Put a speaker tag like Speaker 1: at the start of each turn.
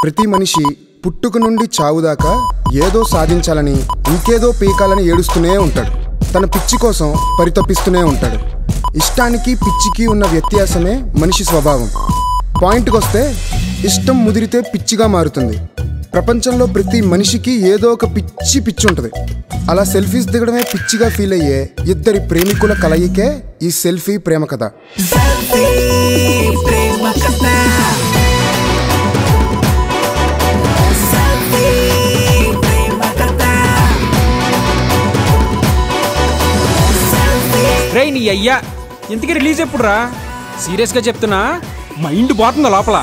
Speaker 1: ప్రతి మనిషి పుట్టుక నుండి చావు దాకా ఏదో సాధించాలని ఇంకేదో పీకాలని ఏడుస్తూనే ఉంటాడు. తన పిచ్చి కోసం పరితపిస్తూనే ఉంటాడు. ఇష్టానికి పిచ్చికి ఉన్న వ్యత్యాసమే మనిషి స్వభావం. పాయింట్కి వస్తే ఇష్టం ముదిరితే పిచ్చిగా మారుతుంది. ప్రపంచంలో ప్రతి మనిషికి ఏదో ఒక పిచ్చి ఉంటుంది. అలా సెల్ఫీస్ దిగడమే పిచ్చిగా ఫీల్ అయ్యే ఇద్దరి ప్రేమికుల కలయికే ఈ సెల్ఫీ ప్రేమ కథ.
Speaker 2: నీ అయ్యా ఇంతకీ రిలీజ్ ఎప్పుడురా? సీరియస్గా చెప్తున్నా, మైండ్ పోతుందా లోపల.